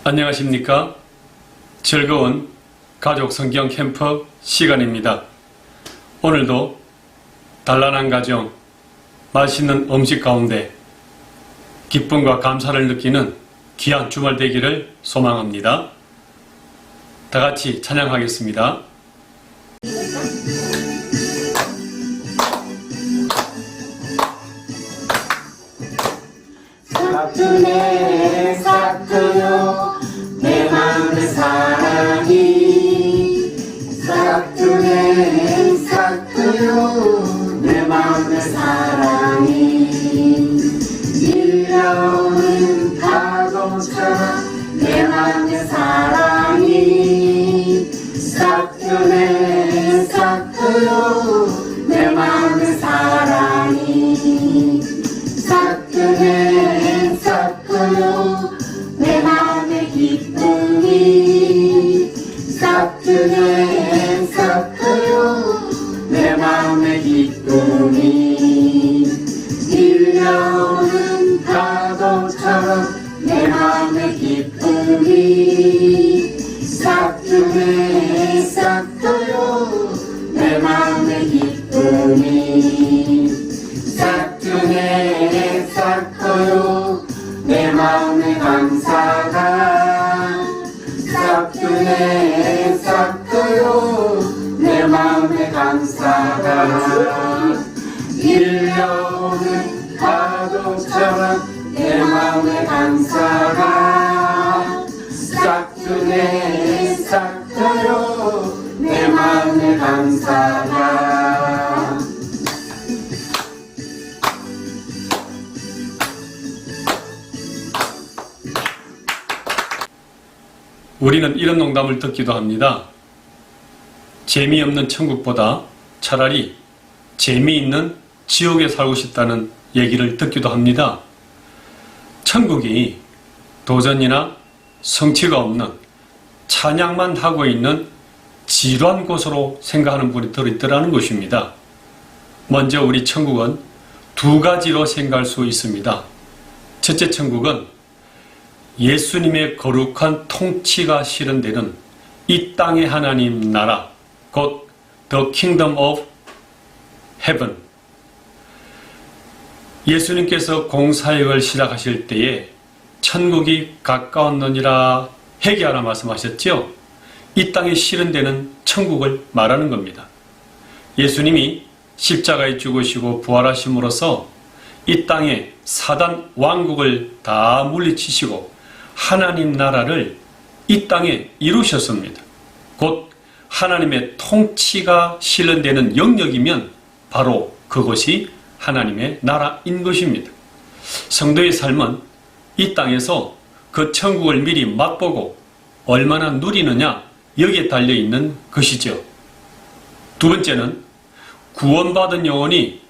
안녕하십니까? 즐거운 가족 성경 캠프 시간입니다. 오늘도 단란한 가정, 맛있는 음식 가운데 기쁨과 감사를 느끼는 귀한 주말 되기를 소망합니다. 다 같이 찬양하겠습니다. 사투네 사투요 내 마음의 사랑이 사투네 사투요 내 마음의 사랑이 밀려오는 파도처럼 내 마음의 사랑이 사투네 사투요 내 마음의 사랑이 사투네 사투요 내 마음의 기쁨이 사투네 사투요 내 마음의 기쁨이 밀려오는 파도처럼 내 마음의 기쁨이 사투네 사투요 내 마음의 기쁨이 사투네 사투요 내 마음의 감사가 사투네 사투요 내 마음의 감사가 밀려오는 파도처럼 내 마음의 감사가 사투네 사투요 내 마음의 감사가 우리는 이런 농담을 듣기도 합니다. 재미없는 천국보다 차라리 재미있는 지옥에 살고 싶다는 얘기를 듣기도 합니다. 천국이 도전이나 성취가 없는 찬양만 하고 있는 지루한 곳으로 생각하는 분이 들어있더라는 것입니다. 먼저 우리 천국은 두 가지로 생각할 수 있습니다. 첫째, 천국은 예수님의 거룩한 통치가 실현되는 이 땅의 하나님 나라, 곧 The Kingdom of Heaven. 예수님께서 공사역을 시작하실 때에 천국이 가까웠느니라 회개하라 말씀하셨죠. 이 땅에 실현되는 천국을 말하는 겁니다. 예수님이 십자가에 죽으시고 부활하심으로써 이 땅에 사단 왕국을 다 물리치시고 하나님 나라를 이 땅에 이루셨습니다. 곧 하나님의 통치가 실현되는 영역이면 바로 그것이 하나님의 나라인 것입니다. 성도의 삶은 이 땅에서 그 천국을 미리 맛보고 얼마나 누리느냐 여기에 달려있는 것이죠. 두 번째는 구원받은 영혼이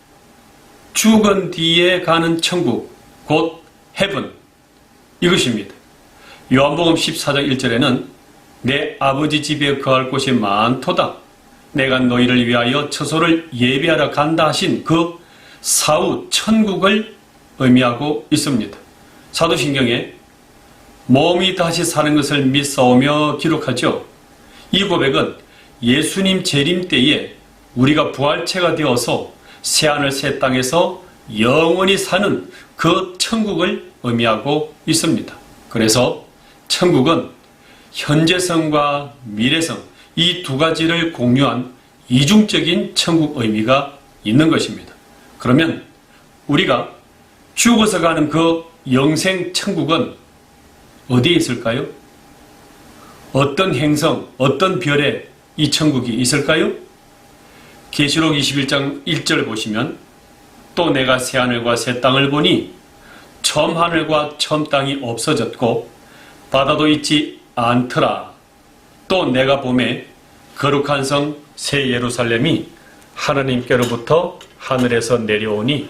죽은 뒤에 가는 천국, 곧 헤븐, 이것입니다. 요한복음 14장 1절에는 내 아버지 집에 거할 곳이 많도다. 내가 너희를 위하여 처소를 예비하러 간다 하신 그 사후 천국을 의미하고 있습니다. 사도신경에 몸이 다시 사는 것을 믿사오며 기록하죠. 이 고백은 예수님 재림 때에 우리가 부활체가 되어서 새하늘 새 땅에서 영원히 사는 그 천국을 의미하고 있습니다. 그래서 천국은 현재성과 미래성 이 두 가지를 공유한 이중적인 천국 의미가 있는 것입니다. 그러면 우리가 죽어서 가는 그 영생 천국은 어디에 있을까요? 어떤 행성, 어떤 별에 이 천국이 있을까요? 계시록 21장 1절 보시면 또 내가 새하늘과 새 땅을 보니 처음 하늘과 처음 땅이 없어졌고 바다도 있지 않더라. 또 내가 보매 거룩한 성 새 예루살렘이 하나님께로부터 하늘에서 내려오니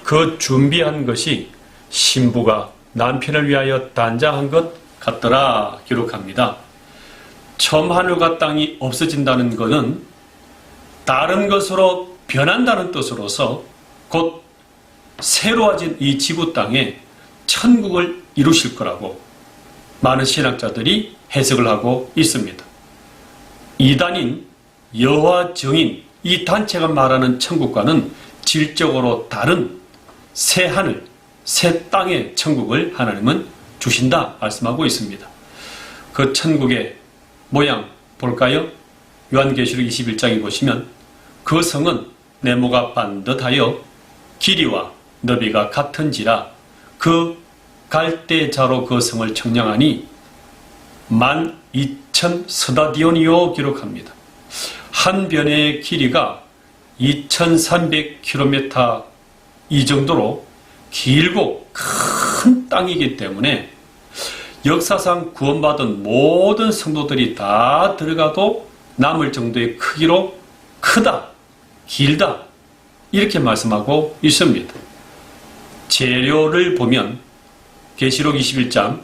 그 준비한 것이 신부가 남편을 위하여 단장한 것 같더라 기록합니다. 처음 하늘과 땅이 없어진다는 것은 다른 것으로 변한다는 뜻으로서 곧 새로워진 이 지구 땅에 천국을 이루실 거라고 많은 신학자들이 해석을 하고 있습니다. 이단인 여호와 증인 이 단체가 말하는 천국과는 질적으로 다른 새 하늘, 새 땅의 천국을 하나님은 주신다 말씀하고 있습니다. 그 천국의 모양 볼까요? 요한계시록 21장에 보시면 그 성은 네모가 반듯하여 길이와 너비가 같은지라 그 갈대자로 그 성을 청량하니 12,000 스타디온이요 기록합니다. 한 변의 길이가 2,300km 이 정도로 길고 큰 땅이기 때문에 역사상 구원받은 모든 성도들이 다 들어가도 남을 정도의 크기로 크다, 길다 이렇게 말씀하고 있습니다. 재료를 보면 계시록 21장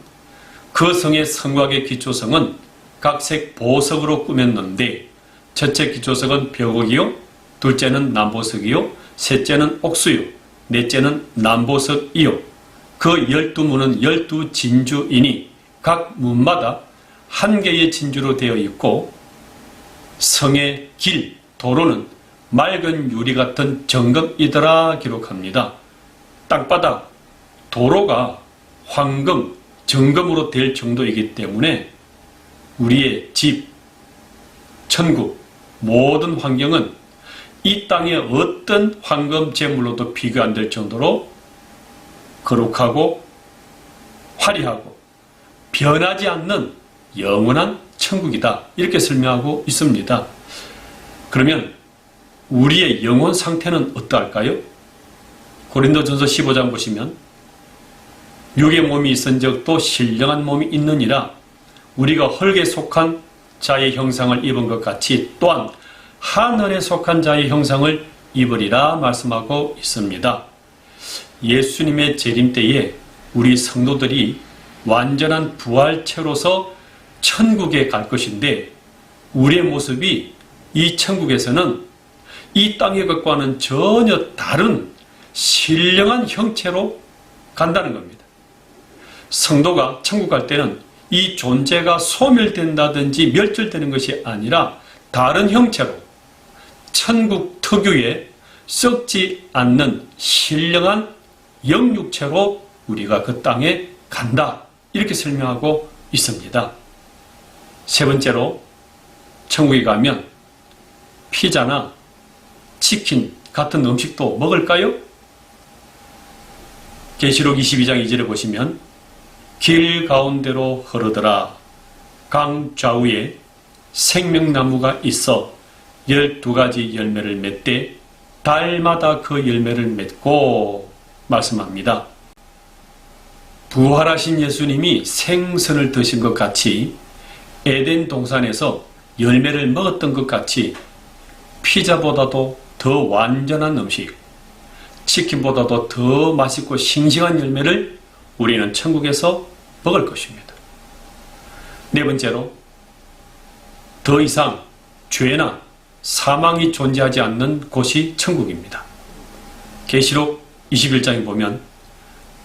그 성의 성곽의 기초성은 각색 보석으로 꾸몄는데 첫째 기초석은 벽옥이요, 둘째는 남보석이요, 셋째는 옥수요, 넷째는 남보석이요. 그 12문은 12진주이니 각 문마다 한 개의 진주로 되어 있고 성의 길, 도로는 맑은 유리 같은 정금이더라 기록합니다. 땅바닥, 도로가 황금, 정금으로 될 정도이기 때문에 우리의 집, 천국, 모든 환경은 이 땅의 어떤 황금 제물로도 비교 안 될 정도로 거룩하고 화려하고 변하지 않는 영원한 천국이다. 이렇게 설명하고 있습니다. 그러면 우리의 영혼 상태는 어떠할까요? 고린도전서 15장 보시면 육의 몸이 있은 적도 신령한 몸이 있느니라 우리가 흙에 속한 자의 형상을 입은 것 같이 또한 하늘에 속한 자의 형상을 입으리라 말씀하고 있습니다. 예수님의 재림 때에 우리 성도들이 완전한 부활체로서 천국에 갈 것인데 우리의 모습이 이 천국에서는 이 땅의 것과는 전혀 다른 신령한 형체로 간다는 겁니다. 성도가 천국 갈 때는 이 존재가 소멸된다든지 멸절되는 것이 아니라 다른 형체로 천국 특유의 썩지 않는 신령한 영육체로 우리가 그 땅에 간다. 이렇게 설명하고 있습니다. 세 번째로 천국에 가면 피자나 치킨 같은 음식도 먹을까요? 계시록 22장 2절에 보시면 길 가운데로 흐르더라. 강 좌우에 생명나무가 있어 12가지 열매를 맺되 달마다 그 열매를 맺고 말씀합니다. 부활하신 예수님이 생선을 드신 것 같이 에덴 동산에서 열매를 먹었던 것 같이 피자보다도 더 완전한 음식, 치킨보다도 더 맛있고 싱싱한 열매를 우리는 천국에서 먹을 것입니다. 네 번째로 더 이상 죄나 사망이 존재하지 않는 곳이 천국입니다. 계시록 21장에 보면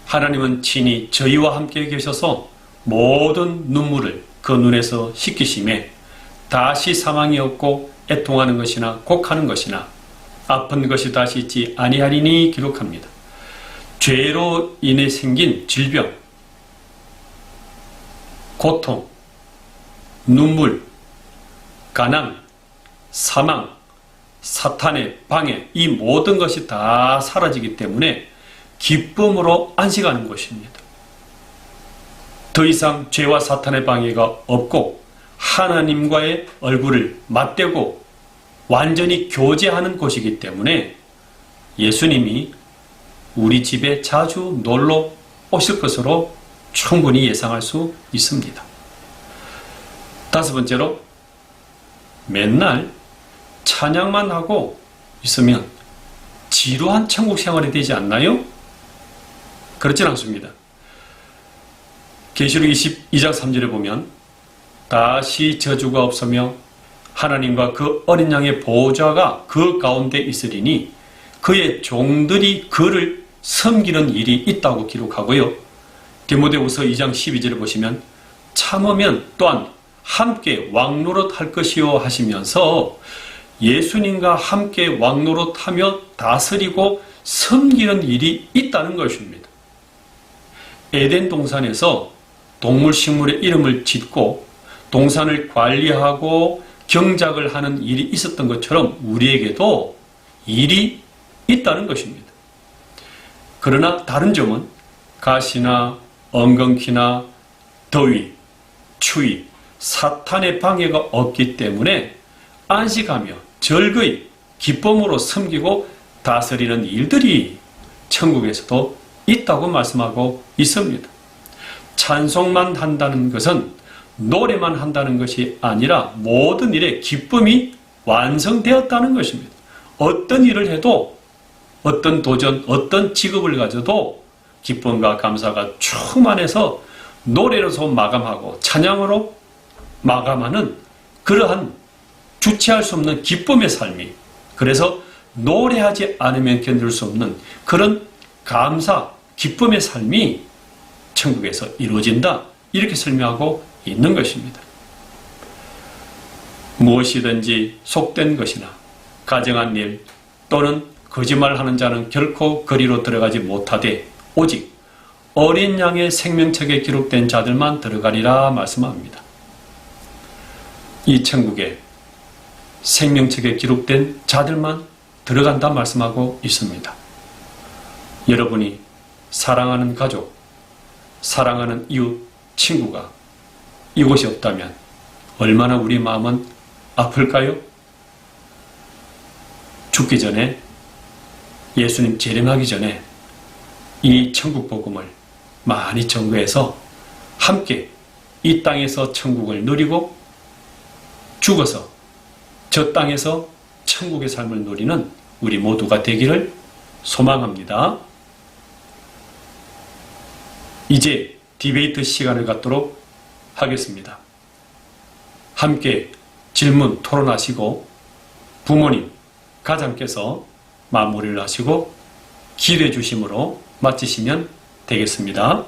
하나님은 친히 저희와 함께 계셔서 모든 눈물을 그 눈에서 씻기심에 다시 사망이 없고 애통하는 것이나 곡하는 것이나 아픈 것이 다시 있지 아니하리니 기록합니다. 죄로 인해 생긴 질병, 고통, 눈물, 가난, 사망, 사탄의 방해 이 모든 것이 다 사라지기 때문에 기쁨으로 안식하는 것입니다. 더 이상 죄와 사탄의 방해가 없고 하나님과의 얼굴을 맞대고 완전히 교제하는 곳이기 때문에 예수님이 우리 집에 자주 놀러 오실 것으로 충분히 예상할 수 있습니다. 다섯 번째로 맨날 찬양만 하고 있으면 지루한 천국 생활이 되지 않나요? 그렇진 않습니다. 계시록 22장 3절에 보면 다시 저주가 없으며 하나님과 그 어린 양의 보좌가 그 가운데 있으리니 그의 종들이 그를 섬기는 일이 있다고 기록하고요. 디모데후서 2장 12절에 보시면 참으면 또한 함께 왕노릇 할 것이요 하시면서 예수님과 함께 왕노릇하며 다스리고 섬기는 일이 있다는 것입니다. 에덴 동산에서 동물 식물의 이름을 짓고 동산을 관리하고 경작을 하는 일이 있었던 것처럼 우리에게도 일이 있다는 것입니다. 그러나 다른 점은 가시나 엉겅퀴나 더위, 추위, 사탄의 방해가 없기 때문에 안식하며 즐거이 기쁨으로 섬기고 다스리는 일들이 천국에서도 있다고 말씀하고 있습니다. 찬송만 한다는 것은 노래만 한다는 것이 아니라 모든 일에 기쁨이 완성되었다는 것입니다. 어떤 일을 해도 어떤 도전, 어떤 직업을 가져도 기쁨과 감사가 충만해서 노래로서 마감하고 찬양으로 마감하는 그러한 주체할 수 없는 기쁨의 삶이, 그래서 노래하지 않으면 견딜 수 없는 그런 감사, 기쁨의 삶이 천국에서 이루어진다, 이렇게 설명하고 있는 것입니다. 무엇이든지 속된 것이나 가정한 일 또는 거짓말하는 자는 결코 거리로 들어가지 못하되 오직 어린 양의 생명책에 기록된 자들만 들어가리라 말씀합니다. 이 천국에 생명책에 기록된 자들만 들어간다 말씀하고 있습니다. 여러분이 사랑하는 가족, 사랑하는 이웃, 친구가 이곳이 없다면 얼마나 우리 마음은 아플까요? 죽기 전에, 예수님 재림하기 전에 이 천국 복음을 많이 전거해서 함께 이 땅에서 천국을 누리고 죽어서 저 땅에서 천국의 삶을 누리는 우리 모두가 되기를 소망합니다. 이제 디베이트 시간을 갖도록 하겠습니다. 함께 질문 토론하시고 부모님, 가장께서 마무리를 하시고 기도해 주심으로 마치시면 되겠습니다.